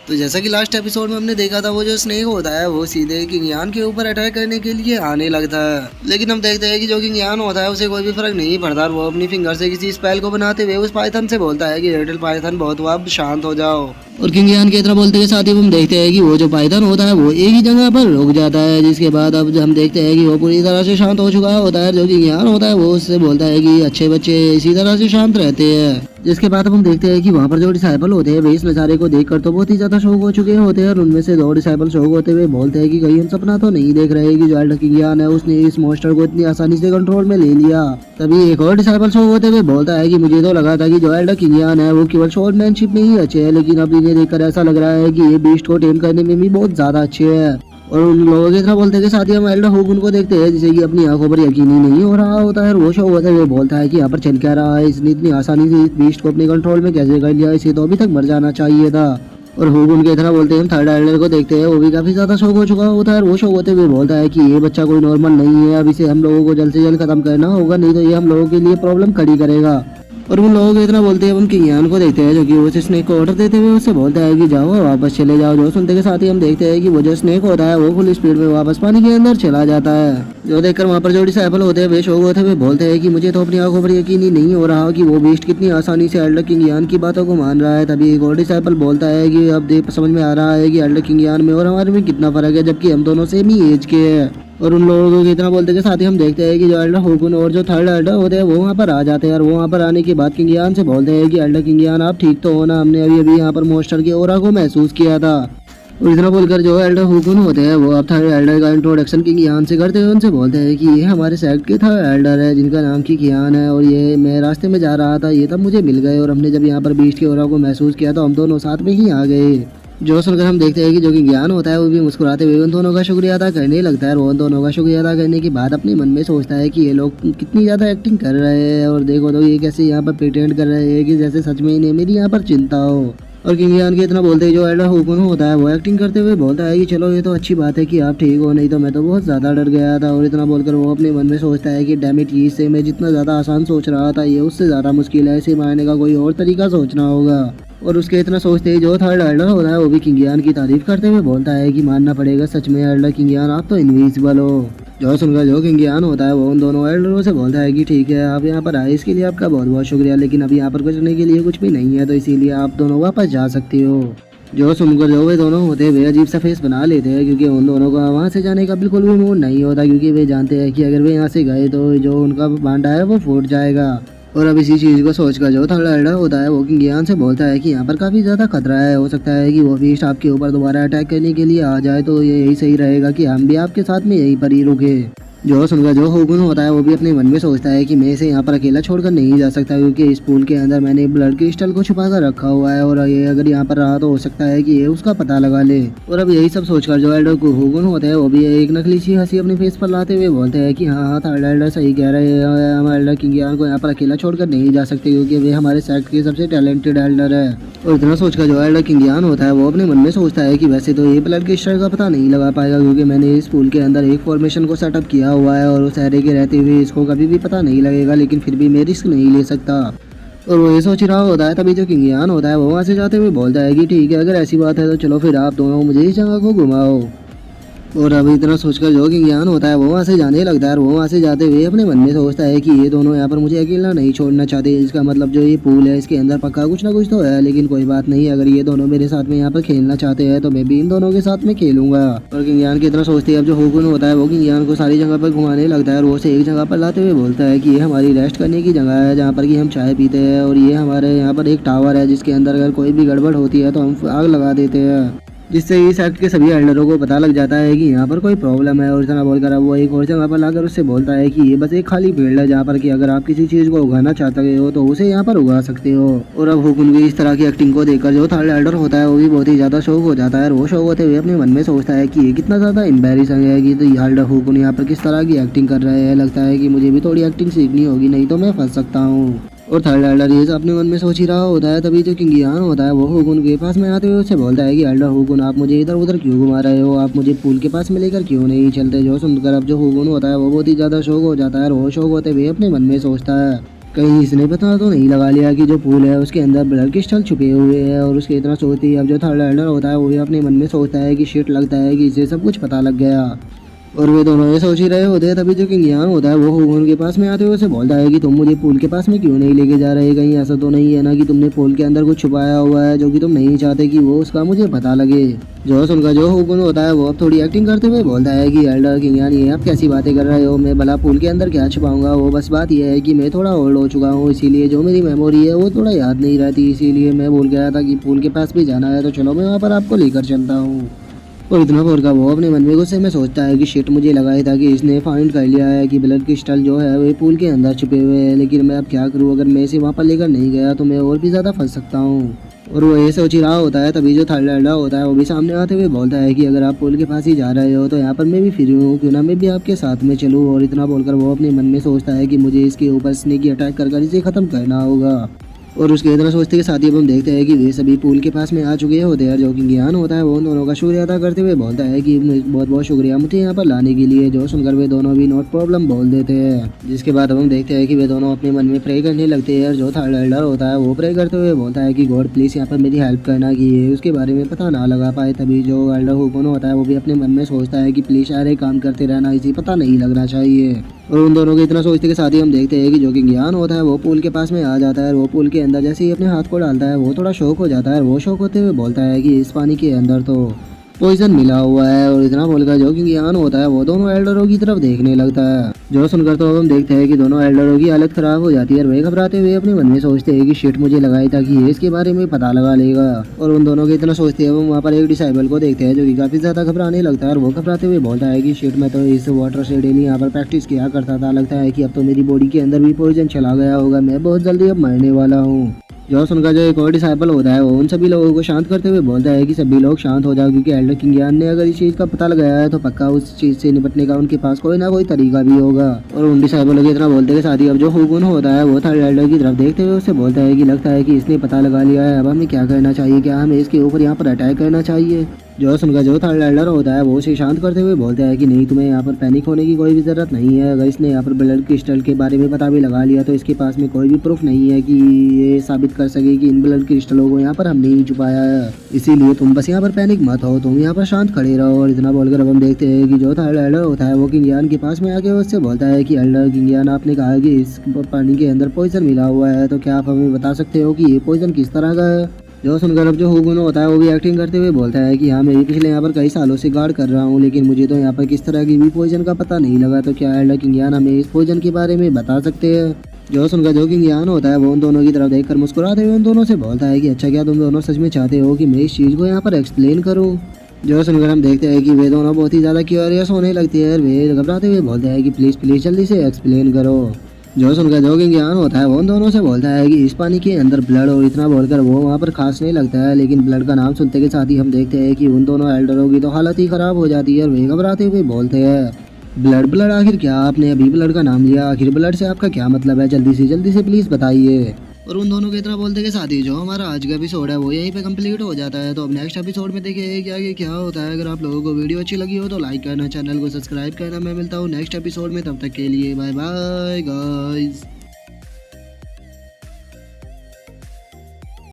तो जैसा कि लास्ट एपिसोड में हमने देखा था, वो जो स्नेक होता है वो सीधे किंग यान के ऊपर अटैक करने के लिए आने लगता है। लेकिन हम देखते हैं कि जो किंग यान होता है उसे कोई भी फर्क नहीं पड़ता, वो अपनी फिंगर से किसी स्पेल को बनाते हुए उस पाइथन से बोलता है कि लिटिल पाइथन बहुत हुआ, अब शांत हो जाओ। और किंग यान की तरह बोलते के साथ ही हम देखते हैं कि वो जो पाइथन होता है वो एक ही जगह पर रुक जाता है, जिसके बाद अब हम देखते हैं कि वो पूरी तरह से शांत हो चुका होता है। जो किंग यान होता है वो उससे बोलता है कि अच्छे बच्चे इसी तरह से शांत रहते हैं। जिसके बाद हम देखते हैं कि वहाँ पर जो डिसाइपल होते हैं वे इस नज़ारे को देखकर तो बहुत ही ज्यादा शौक हो चुके होते हैं, और उनमें से दो डिसाइपल शौक होते हुए बोलते हैं कि कहीं हम सपना तो नहीं देख रहे कि जो एल्डर किंग यान है उसने इस मॉन्स्टर को इतनी आसानी से कंट्रोल में ले लिया। तभी एक और डिसाइपल शौक होते हुए बोलता है कि मुझे तो लगा था कि जो एल्डर किंग यान है वो केवल शॉर्टमैनशिप में ही अच्छे है, लेकिन अब इन्हें देखकर ऐसा लग रहा है कि ये बीस्ट को टेम करने में भी बहुत ज्यादा अच्छे है। और उन लोगों की तरह बोलते के साथ ही हम एल्डर होगुन को देखते हैं जिसे कि अपनी आंखों पर यकीन ही नहीं हो रहा होता है। वो शो होता है, वो बोलता है कि यहाँ पर चल क्या रहा है, इसने इतनी आसानी से इस बीस्ट को अपने कंट्रोल में कैसे कर लिया, इसे तो अभी तक मर जाना चाहिए था। और होगुन की तरह बोलते हैं हम थर्ड एल्डर को देखते हैं, वो भी काफी ज्यादा शौक हो चुका होता है। और वो शौक होते हुए बोलता है कि ये बच्चा कोई नॉर्मल नहीं है, अब इसे हम लोगों को जल्द से जल्द खत्म करना होगा, नहीं तो ये हम लोगों के लिए प्रॉब्लम खड़ी करेगा। और उन लोगों को इतना बोलते हैं, उनकी ज्ञान को देखते हैं जो कि वो स्नेक को ऑर्डर देते हुए उससे बोलता है कि जाओ वापस चले जाओ। जो सुनते के साथ ही हम देखते हैं कि वो जो स्नेक होता है वो फुल स्पीड में वापस पानी के अंदर चला जाता है। जो देखकर वहाँ पर जो डिसाइपल होते हैं वे शौक होते हुए बोलते हैं कि मुझे तो अपनी आंखों पर यकीन ही नहीं हो रहा कि वो बीस्ट कितनी आसानी से एल्डर किंग यान की बातों को मान रहा है। तभी एक और डिसाइपल बोलता है कि अब समझ में आ रहा है कि एल्डर किंग यान में और हमारे में कितना फर्क है, जबकि हम दोनों सेम ही एज के हैं। और उन लोगों को इतना बोलते के साथ ही हम देखते हैं कि जो एल्डर होगुन और जो थर्ड एल्डर होते हैं वो वहाँ पर आ जाते हैं। और वो वहाँ पर आने के बाद किंग यान से बोलते हैं कि एल्डर किंग यान आप ठीक तो हो ना, हमने अभी अभी यहाँ पर मॉन्स्टर की ओरा को महसूस किया था। और इतना बोलकर जो एल्डर होगुन होते हैं वो अब थर्ड एल्डर का इंट्रोडक्शन किंग यान से करते हुए उनसे बोलते हैं कि ये हमारे सेक्ट के थर्ड एल्डर है जिनका नाम किंग यान है, और ये मैं रास्ते में जा रहा था, ये तब मुझे मिल गए, और हमने जब यहाँ पर बीस्ट की ओरा को महसूस किया तो हम दोनों साथ में ही आ गए। जो सुनकर हम देखते हैं कि जो कि ज्ञान होता है वो भी मुस्कुराते हुए उन दोनों का शुक्रिया अदा करने लगता है। और उन दोनों का शुक्रिया अदा करने के बाद अपने मन में सोचता है कि ये लोग कितनी ज़्यादा एक्टिंग कर रहे हैं, और देखो तो ये कैसे यहाँ पर प्रिटेंड कर रहे हैं कि जैसे सच में इन्हें मेरी यहाँ पर चिंता हो। और किंग यान के इतना बोलते ही जो एल्डर होगुन होता है वो एक्टिंग करते हुए बोलता है कि चलो ये तो अच्छी बात है कि आप ठीक हो, नहीं तो मैं तो बहुत ज़्यादा डर गया था। और इतना बोलकर वो अपने मन में सोचता है कि डैमिट ये से मैं जितना ज़्यादा आसान सोच रहा था ये उससे ज़्यादा मुश्किल है, इसे मारने का कोई और तरीका सोचना होगा। और उसके इतना सोचते ही जो थर्ड एल्डर होता है वो भी किंग यान की तारीफ करते हुए बोलता है कि मानना पड़ेगा सच में एल्डर किंग यान आप तो इनविजिबल हो। जो सुनकर जो किंग यान होता है वो उन दोनों एल्डरों से बोलता है कि ठीक है आप यहाँ पर आए इसके लिए आपका बहुत बहुत शुक्रिया, लेकिन अभी यहाँ पर करने के लिए कुछ भी नहीं है, तो इसीलिए आप दोनों वापस जा सकते हो। जो सुनकर जो वे दोनों होते हैं वे अजीब सा फेस बना लेते हैं, क्योंकि उन दोनों का वहाँ से जाने का बिल्कुल भी मूड नहीं होता, क्योंकि वे जानते हैं कि अगर वे यहाँ से गए तो जो उनका भांडा है वो फूट जाएगा। और अब इसी चीज़ को सोचकर जो थर्ड एल्डर होता है वो किंग यान से बोलता है कि यहाँ पर काफ़ी ज़्यादा खतरा है, हो सकता है कि वो बीस्ट आपके ऊपर दोबारा अटैक करने के लिए आ जाए, तो ये यही सही रहेगा कि हम भी आपके साथ में यहीं पर ही रुके। जो सुनकर जो होगुन होता है वो भी अपने मन में सोचता है कि मैं इसे यहाँ पर अकेला छोड़कर नहीं जा सकता, क्योंकि इस पूल के अंदर मैंने ब्लड क्रिस्टल को छुपा कर रखा हुआ है, और ये अगर यहाँ पर रहा तो हो सकता है कि ये उसका पता लगा ले। और अब यही सब सोचकर जो एल्डर को होगुन होते हैं वो भी एक नकली सी हंसी अपने फेस पर लाते हुए बोलते हैं कि हाँ थर्ड एल्डर सही कह रहे हैं, हम एल्डर किंग यान को यहाँ पर अकेला छोड़कर नहीं जा सकते, क्योंकि वे हमारे सेक्ट के सबसे टैलेंटेड एल्डर है। और इतना सोचकर जो एल्डर किंग यान होता है वो अपने मन में सोचता है कि वैसे तो ये ब्लड क्रिस्टल का पता नहीं लगा पाएगा, क्योंकि मैंने इस पूल के अंदर एक फॉर्मेशन को सेटअप किया हुआ है, और उस एरिया के रहते हुए इसको कभी भी पता नहीं लगेगा, लेकिन फिर भी मैं रिस्क नहीं ले सकता। और वो ये सोच रहा होता है, तभी जो किंग यान होता है वो वहाँ से जाते हुए बोलता है कि ठीक है अगर ऐसी बात है तो चलो फिर आप दोनों मुझे इस जगह को घुमाओ। और अब इतना सोचकर जो किंग यान होता है वो वहाँ से जाने लगता है, और वो वहाँ से जाते हुए अपने मन में सोचता है कि ये दोनों यहाँ पर मुझे अकेला नहीं छोड़ना चाहते, इसका मतलब जो ये पूल है इसके अंदर पक्का कुछ ना कुछ तो है, लेकिन कोई बात नहीं, अगर ये दोनों मेरे साथ में यहाँ पर खेलना चाहते हैं तो मैं भी इन दोनों के साथ में खेलूंगा। और किंग यान की इतना सोचते ही अब जो होगुन होता है वो किंग यान को सारी जगह पर घुमाने लगता है, और वो उसे एक जगह पर लाते हुए बोलता है कि ये हमारी रेस्ट करने की जगह है जहाँ पर कि हम चाय पीते हैं, और ये हमारे यहाँ पर एक टावर है जिसके अंदर अगर कोई भी गड़बड़ होती है तो हम आग लगा देते हैं, जिससे इस एक्ट के सभी एल्डरों को पता लग जाता है कि यहाँ पर कोई प्रॉब्लम है। और इतना बोलकर अब वो एक और जगह पर लाकर उससे बोलता है कि ये बस एक खाली फील्ड है जहाँ पर कि अगर आप किसी चीज़ को उगाना चाहते हो तो उसे यहाँ पर उगा सकते हो। और अब हुकुन की इस तरह की एक्टिंग को देखकर जो थर्ड एल्डर होता है वो भी बहुत ही ज़्यादा शौक हो जाता है, और वो शौक होते हुए अपने मन में सोचता है कि ये कितना ज़्यादा एम्बैरेसिंग है कि तो एल्डर हुकुन यहाँ पर किस तरह की एक्टिंग कर रहे हैं, लगता है कि मुझे भी थोड़ी एक्टिंग सीखनी होगी, नहीं तो मैं फंस सकता हूँ। और थर्ड एल्डर ये अपने मन में सोच ही रहा होता है, तभी जो किंग यान होता है वो होगुन के पास में आते हुए उससे बोलता है कि एल्डर होगुन आप मुझे इधर उधर क्यों घुमा रहे हो, आप मुझे पूल के पास में लेकर क्यों नहीं चलते। जो सुनकर अब जो होगुन होता है वो बहुत ही ज़्यादा शौक हो जाता है, और वो शौक होते हुए अपने मन में सोचता है कहीं इसने पता तो नहीं लगा लिया कि जो पूल है उसके अंदर ब्लड क्रिस्टल छुपे हुए हैं। और उसके इतना सोचते ही अब जो थर्ड एल्डर होता है वो भी अपने मन में सोचता है कि शिट, लगता है कि इसे सब कुछ पता लग गया। और वे दोनों ये सोच ही रहे होते हैं तभी जो किंग यान होता है वो हुगुन के पास में आते हुए उसे बोलता है कि तुम मुझे पूल के पास में क्यों नहीं लेके जा रहे, कहीं ऐसा तो नहीं है ना कि तुमने पूल के अंदर कुछ छुपाया हुआ है जो कि तुम नहीं चाहते कि वो उसका मुझे पता लगे। जो सुनकर जो हुगुन होता है वो अब थोड़ी एक्टिंग करते हुए बोलता है कि एल्डर किंग यान, ये आप कैसी बातें कर रहे हो, मैं भला पूल के अंदर क्या छुपाऊंगा, वो बस बात यह है कि मैं थोड़ा ओल्ड हो चुका हूँ, इसीलिए जो मेरी मेमोरी है वो थोड़ा याद नहीं रहती, इसीलिए मैं भूल गया था कि पूल के पास भी जाना है, तो चलो मैं वहाँ पर आपको लेकर चलता हूँ। और इतना बोलकर वो अपने मन में गुस्से में सोचता है कि शिट, मुझे लगा ही था कि इसने फाइंड कर लिया है कि ब्लड क्रिस्टल जो है वो पूल के अंदर छुपे हुए हैं, लेकिन मैं अब क्या करूं, अगर मैं इसे वहाँ पर लेकर नहीं गया तो मैं और भी ज़्यादा फंस सकता हूँ। और वो ये सोच ही रहा होता है तभी जो थर्ड एल्डर होता है वो भी सामने आते हुए बोलता है कि अगर आप पुल के पास ही जा रहे हो तो यहाँ पर मैं भी फ्री हूँ, क्यों ना मैं भी आपके साथ में चलूँ। और इतना बोलकर वो अपने मन में सोचता है कि मुझे इसके ऊपर स्नेकी अटैक कर इसे ख़त्म करना होगा। और उसके इतना सोचते के साथ ही अब हम देखते हैं कि वे सभी पूल के पास में आ चुके होते हैं। जो कि ज्ञान होता है वो उन दोनों का शुक्रिया अदा करते हुए बोलता है कि बहुत बहुत शुक्रिया मुझे यहाँ पर लाने के लिए। जो सुनकर वे दोनों भी नॉट प्रॉब्लम बोल देते हैं। जिसके बाद अब हम देखते हैं कि वे दोनों अपने मन में प्रे करने लगते हैं। और जो थर्ड एल्डर होता है वो प्रे करते हुए बोलता है कि गॉड प्लीज़ यहाँ पर मेरी हेल्प करना कि ये उसके बारे में पता ना लगा पाए। तभी जो एल्डर हुकुन होता है वो भी अपने मन में सोचता है कि प्लीज़ यार काम करते रहना, इसी पता नहीं लगना चाहिए। और उन दोनों के इतना सोचते के साथ ही हम देखते हैं कि जो कि ज्ञान होता है वो पूल के पास में आ जाता है। और वो पूल के अंदर जैसे ही अपने हाथ को डालता है वो थोड़ा शौक हो जाता है। और वो शौक होते हुए बोलता है कि इस पानी के अंदर तो पॉइजन मिला हुआ है। और इतना बोलकर जो कि ज्ञान होता है वो दोनों एल्डरों की तरफ देखने लगता है। जो सुनकर तो अब हम देखते हैं कि दोनों एल्डरों की हालत खराब हो जाती है। और वे घबराते हुए अपने मन में सोचते हैं कि शिट, मुझे लगा ही था कि ये इसके बारे में पता लगा लेगा। और उन दोनों के इतना सोचते हैं वहाँ पर एक डिसाइबल को देखते हैं जो कि काफी ज्यादा घबराने लगता है। और वो घबराते हुए बोलता है कि शिट, मैं तो इस वाटर से डेली यहाँ पर प्रैक्टिस किया करता था, लगता है कि अब तो मेरी बॉडी के अंदर भी पॉइजन चला गया होगा, मैं बहुत जल्दी अब मरने वाला हूँ। जो सुनकर जो एक और डिसाइबल होता है वो उन सभी लोगों को शांत करते हुए बोलता है कि सभी लोग शांत हो जाओ, क्योंकि एल्डर किंग यान ने अगर इस चीज़ का पता लगाया है तो पक्का उस चीज़ से निपटने का उनके पास कोई ना कोई तरीका भी होगा। और उन डिसाइबलों के इतना बोलते के साथ ही अब जो हुकुन होता है वो थर्ड एल्डर की तरफ देखते हुए उससे बोलता है कि लगता है कि इसने पता लगा लिया है, अब हमें क्या करना चाहिए, क्या हमें इसके ऊपर यहाँ पर अटैक करना चाहिए। जो सुनकर जो थर्ड एल्डर होता है वो उसे शांत करते हुए बोलता है कि नहीं, तुम्हें यहाँ पर पैनिक होने की कोई भी ज़रूरत नहीं है। अगर इसने यहाँ पर ब्लड क्रिस्टल के बारे में पता भी लगा लिया तो इसके पास में कोई भी प्रूफ नहीं है कि ये साबित कर सके कि इन ब्लड क्रिस्टलों को यहाँ पर हमने ही छुपाया है, इसीलिए तुम बस यहाँ पर पैनिक मत हो, तुम यहाँ पर शांत खड़े रहो। और इतना बोलकर अब हम देखते हैं कि जो थर्ड एल्डर होता है वो किंग यान के पास में आके उससे बोलता है कि एल्डर किंग यान, आपने कहा कि इस पानी के अंदर पॉइजन मिला हुआ है, तो क्या आप हमें बता सकते हो कि ये पॉइजन किस तरह का है। जो सुनकर अब जो हुकुन होता है वो भी एक्टिंग करते हुए बोलता है कि हाँ, मैं पिछले यहाँ पर कई सालों से गार्ड कर रहा हूँ, लेकिन मुझे तो यहाँ पर किस तरह की भी पॉइजन का पता नहीं लगा, तो क्या एल्डर किंग यान हमें इस पॉइजन के बारे में बता सकते हैं। जो सुनकर जो किंग यान होता है वो उन दोनों की तरफ देखकर मुस्कुराते हुए उन दोनों से बोलता है कि अच्छा, क्या तुम दोनों सच में चाहते हो कि मैं इस चीज़ को यहाँ पर एक्सप्लेन करूँ। जो सुनकर हम देखते हैं कि वे दोनों बहुत ही ज़्यादा क्यूरियस होने लगती है। वे घबराते हुए बोलते हैं कि प्लीज़ प्लीज़ जल्दी से एक्सप्लेन करो। जो सुनकर जो किंग यान होता है वो उन दोनों से बोलता है कि इस पानी के अंदर ब्लड, और इतना बोलकर वो वहाँ पर खांसने लगता है। लेकिन ब्लड का नाम सुनते के साथ ही हम देखते हैं कि उन दोनों एल्डरों की तो हालत ही खराब हो जाती है। और वे घबराते हुए बोलते हैं, ब्लड ब्लड आखिर क्या, आपने अभी ब्लड का नाम लिया, आखिर ब्लड से आपका क्या मतलब है, जल्दी से प्लीज़ बताइए। और उन दोनों के इतना बोलते के साथ ही जो हमारा आज का एपिसोड है वो यहीं पे कंप्लीट हो जाता है। तो अब नेक्स्ट एपिसोड में देखिए कि आगे क्या होता है। अगर आप लोगों को वीडियो अच्छी लगी हो तो लाइक करना, चैनल को सब्सक्राइब करना। मैं मिलता हूँ नेक्स्ट एपिसोड में, तब तक के लिए बाय बाय गाइस।